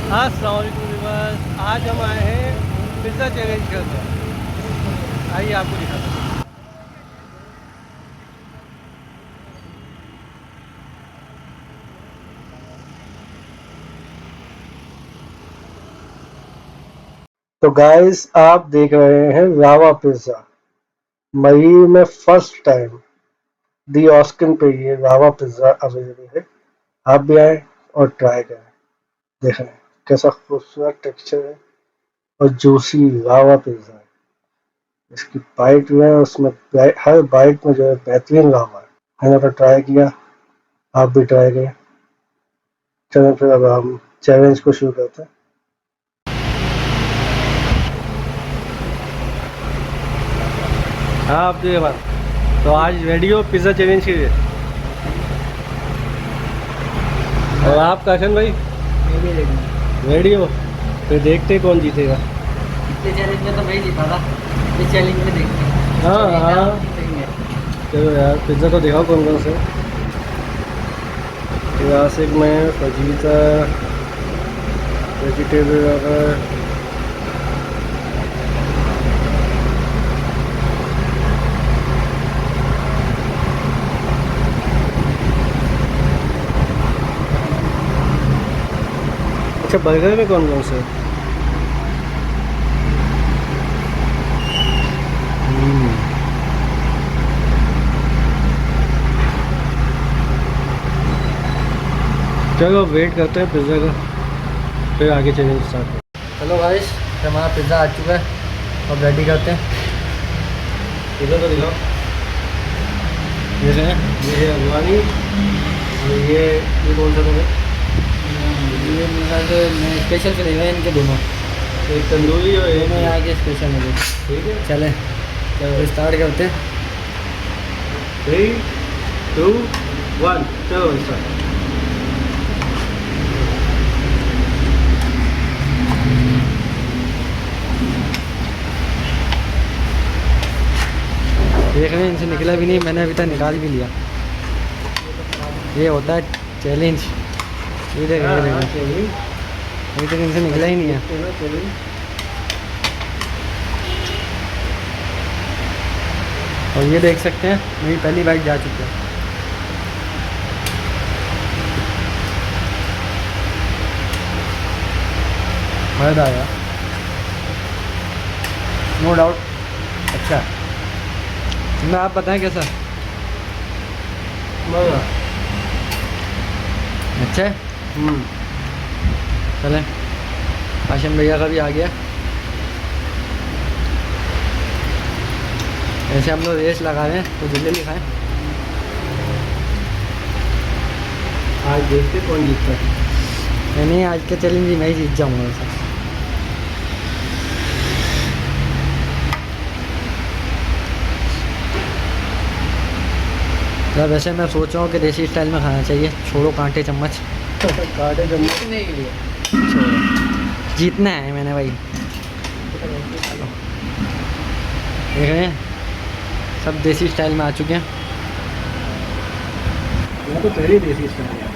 अस्सलाम वालेकुम व्यूअर्स, आज हम आए हैं पिज़्ज़ा चैलेंज करने। आइए आपको दिखाता हूँ। तो गाइस, आप देख रहे हैं रावा पिज़्ज़ा। मई में फर्स्ट टाइम दी ऑस्किन पे ये रावा पिज़्ज़ा अवेलेबल है। आप भी आए और ट्राई करें। देखें कैसा खूबसूरत टेक्सचर है और जूसी रावा पिज़्ज़ा है। इसकी बाइट जो है उसमें हर बाइट में जो है बेहतरीन रावा है। मैंने तो ट्राई किया, आप भी ट्राई करें। चलें फिर अब हम चैलेंज को शुरू करते हैं। हाँ, आप ये बात तो आज रेडियो पिज़्ज़ा चैलेंज के लिए। और आप काशन भाई रेडियो, फिर देखते कौन जीतेगा। पिछले चैलेंज में तो मैं ही जीता था, इस चैलेंज में देखते हैं। हाँ हाँ, चलो यार पिज़्ज़ा तो दिखाओ कौन कौन से। क्लासिक में फजीता, वेजिटेबल अगर अच्छा, बर्गर में कौन कौन से? चलो वेट करते हैं पिज़्ज़ा का, फिर आगे चैलेंज स्टार्ट। चलो गाइस, हमारा पिज़्ज़ा आ चुका है, अब रेडी करते हैं। पिज़्ज़ा तो दिखाओ। ये है अफगानी और ये कौन सा है? ये मेरा जो मैं स्पेशल फ्लेवर है इनके दोनों, एक तंदूरी और एक दोनों यहाँ के स्पेशल है। ठीक है, चलें चलो स्टार्ट करते हैं। 3, 2, 1 चलो स्टार्ट। देख रहे हैं इनसे निकला भी नहीं, मैंने अभी तक निकाल भी लिया। ये होता है चैलेंज। ये देख हाँ रहे हाँ, हैं, चलिए अभी तक इनसे निकला ही नहीं है। चलिए। और ये देख सकते हैं मेरी पहली बाइट जा चुकी है। मज़ा आया, नो डाउट। अच्छा, मैं आप बताएं कैसा? मज़ा। अच्छा है। चलें, आशम भैया का भी आ गया। ऐसे हम लोग रेस लगा रहे हैं, तो जल्दी खाएं। आज देखते कौन जीतता है। नहीं, आज के चैलेंज मैं ही जीत जाऊँगा ऐसा। मतलब वैसे मैं सोच रहा हूँ कि देसी स्टाइल में खाना चाहिए। छोड़ो कांटे चम्मच, काटे चम्मच नहीं के लिए छोड़ो, जीतना है मैंने भाई। देख रहे हैं सब देसी स्टाइल में आ चुके हैं। मैं तो पहले देसी स्टाइल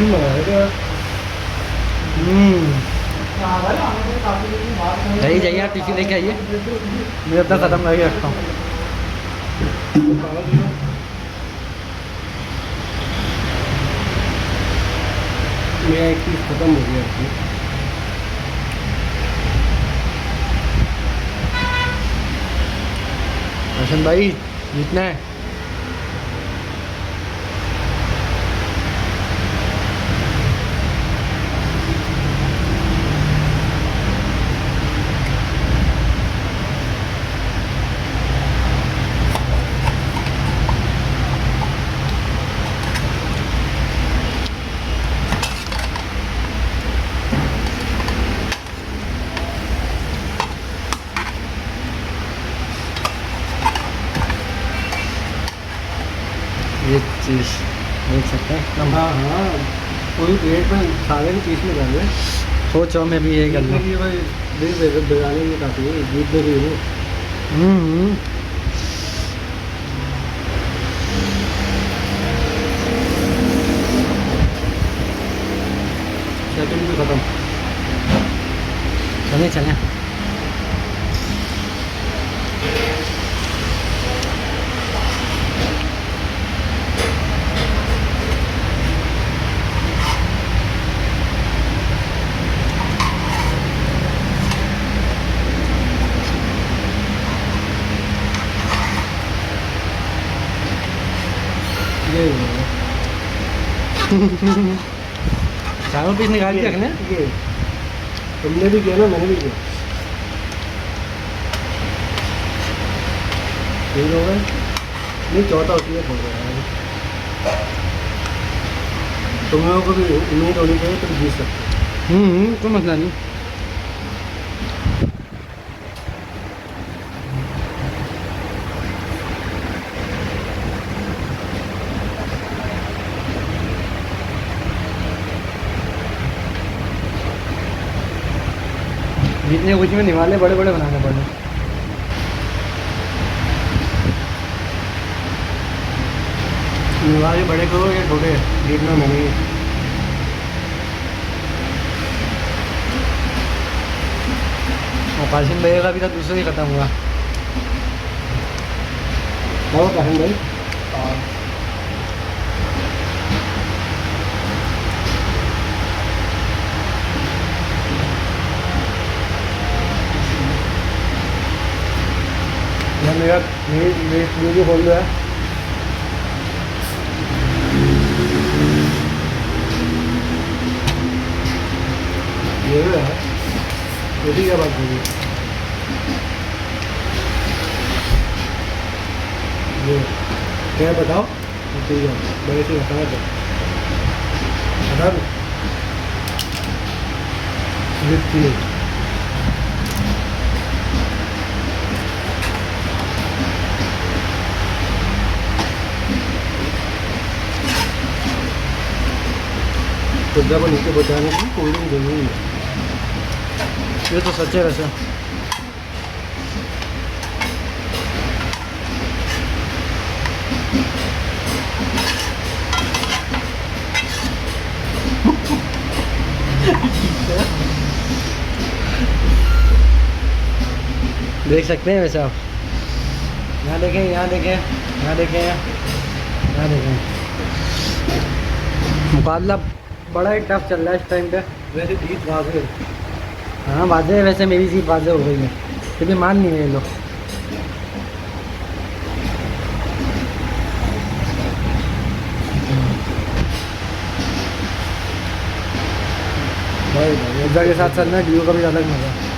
मंगाएगा। जाइए जाइए, आप टिफिन लेके आइए, मैं अपना ख़त्म करके रखता हूँ। मेरा एक पीस खत्म हो गया इसमें। रोशन भाई जीतना है। चीज़ देख सकते हैं। हाँ हाँ, पूरी प्लेट में सारे के पीस में डाल दें। सोचो मैं भी यही कर जीतने लूँ। की भाई दिल बजाने की काफ़ी है, जीतने की हो। हम्म। सेकंड भी खत्म। चलें चलें। ये चारों पीस निकाल के रखने। ये तुमने भी किया ना, मैंने भी किया। तीन हो गए, नहीं चौथा उसी में खोल रहा है। तुम लोगों को भी उम्मीद होनी चाहिए, तुम जीत सकते कोई मसला नहीं। जितने कुछ में निवाले बड़े बड़े बनाने पड़े। हो। निवाले बड़े करो या छोटे, जीतना मैंने ही है। और काशिम भैया का भी तो दूसरा ही ख़त्म हुआ। क्या काशिम भाई? यार मेरा मेरी खोल दो है। ये भी है, यही क्या बात होगी। ये क्या बताओ, ठीक है बड़े से बता दो, बता दो। खुदा को नीचे बचाने की कोल्ड ड्रिंक जरूरी है। ये तो सच है वैसे। देख सकते हैं वैसे आप। यहाँ देखें, यहाँ देखें, यहाँ देखें, यहाँ देखें। मुकाबला बड़ा ही टफ चल रहा है इस टाइम पे। वैसे जीत वाजे है। हाँ वाजे है, वैसे मेरी जीत वाजे हो गई है, क्योंकि मान नहीं रहे लोग। भाई मुद्दा के साथ चलना डीओ का भी अलग मजा है।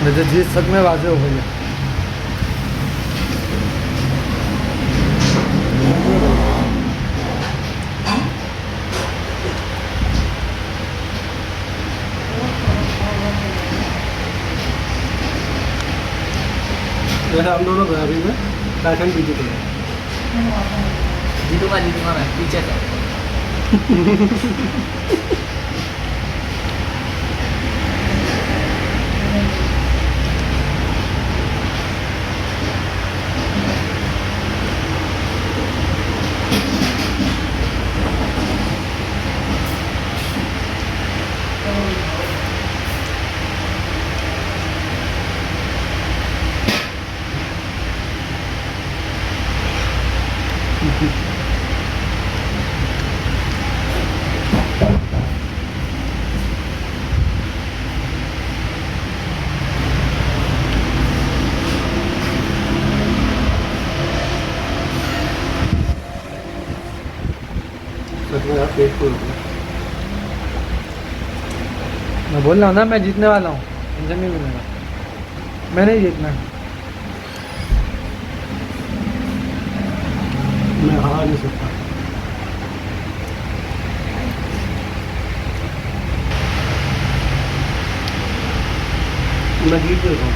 वैसे जीत सच में वाजे हो गई है। वैसे हम दोनों बराबरी में पैशन पीछे थे। जीतूंगा जीतूंगा मैं पीछे से। पेट फूल गया। मैं बोल रहा हूँ ना, मैं जीतने वाला हूँ, टेंशन नहीं मिलेगा, मैंने ही जीतना है। मैं हार नहीं सकता। मैं जीत देता हूँ।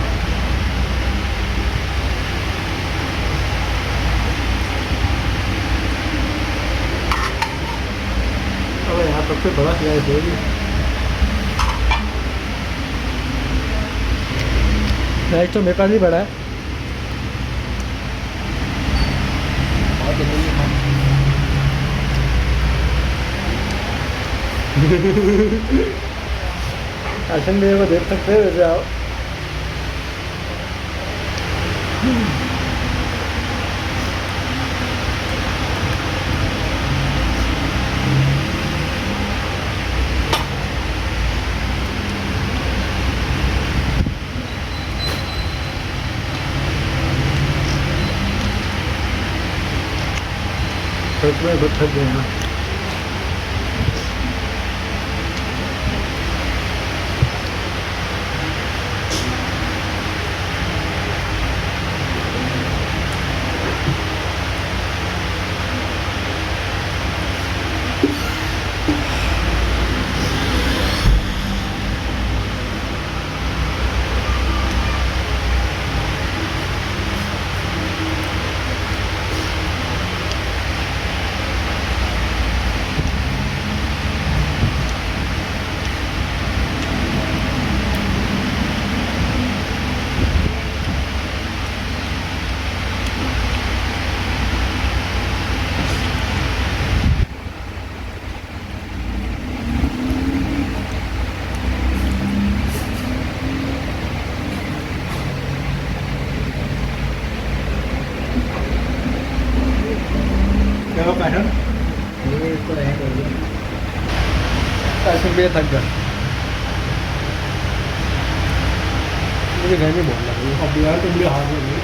अबे यार सबसे बड़ा स्लाइस है ये। राइस तो मेरे पास भी बड़ा है। बहुत जल्दी खा। आशन भैया को देख सकते हैं वैसे आओ। सच में बहुत थक गया। क्या पैटर्न? ये इसको ऐड हो गया। आशन भैया थक गया, मुझे घर नहीं बोलना भैया। अब यार तुम भी हार गए।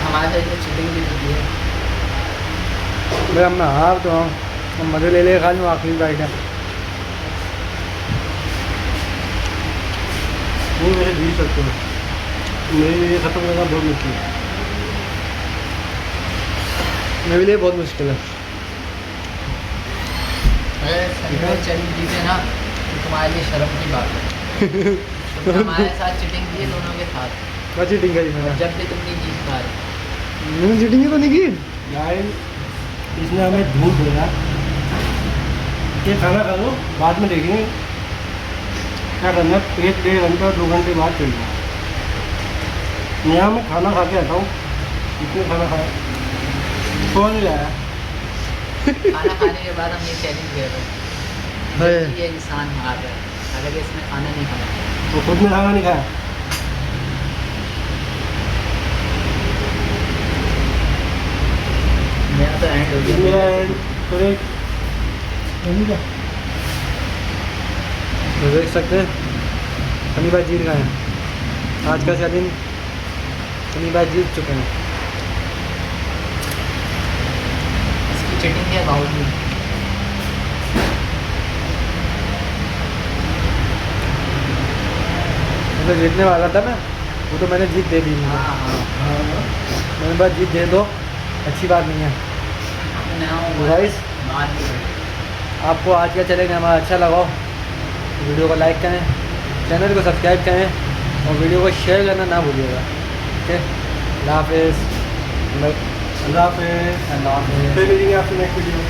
हमारे साइड में चीटिंग भी होती है। भैया मैं हार तो हूँ, अब मज़े ले ले खा लूँ, आखिरी बाइट है। वो मेरे जीत सकते हो। मेरे लिए खत्म करना बहुत मुश्किल है। मेरे लिए बहुत मुश्किल है। अगर संजय चैलेंज जीते ना तो तुम्हारे लिए शर्म की बात है। तुमने हमारे साथ चीटिंग की है दोनों के साथ, मैं चीटिंग करी मैंने? जब भी तुम नहीं जीत पा रहे। मैंने चीटिंग ही तो नहीं की। गाइस इसने हमें झूठ बोला। ये खाना खा लो, बाद में देखेंगे क्या करना है। पेट 1.5 घंटे और 2 घंटे बाद चलना। यहाँ मैं खाना खा के आता हूँ। इतने खाना खाया कौन नहीं लाया। खाना खाने के बाद हम ये चैलेंज कर रहे अरे। हैं, ये इंसान हार रहा है अगर इसने खाना नहीं खाया। तो खुद में खाना नहीं खाया। मेरा तो एंड हो मेरा गया। थोड़े तो देख सकते हैं शनि भाई जीत गए हैं। आज का चैलेंज शनि भाई जीत चुके हैं। इसकी चीटिंग के बावजूद मैं तो जीतने वाला था मैं, वो तो मैंने जीत दे दी मुझे। हाँ हाँ मैंने बस जीत दे दो, अच्छी बात नहीं है। मैं गाइस बात नहीं करूँ। आपको आज का चैलेंज हमारा अच्छा लगा हो तो वीडियो को लाइक करें, चैनल को सब्सक्राइब करें और वीडियो को शेयर करना ना भूलिएगा। ठीक है, अल्लाह हाफिज़। अल्लाह हाफ़िज़। अल्लाह हाफ़िज़। फिर मिलेंगे आपसे नेक्स्ट वीडियो में।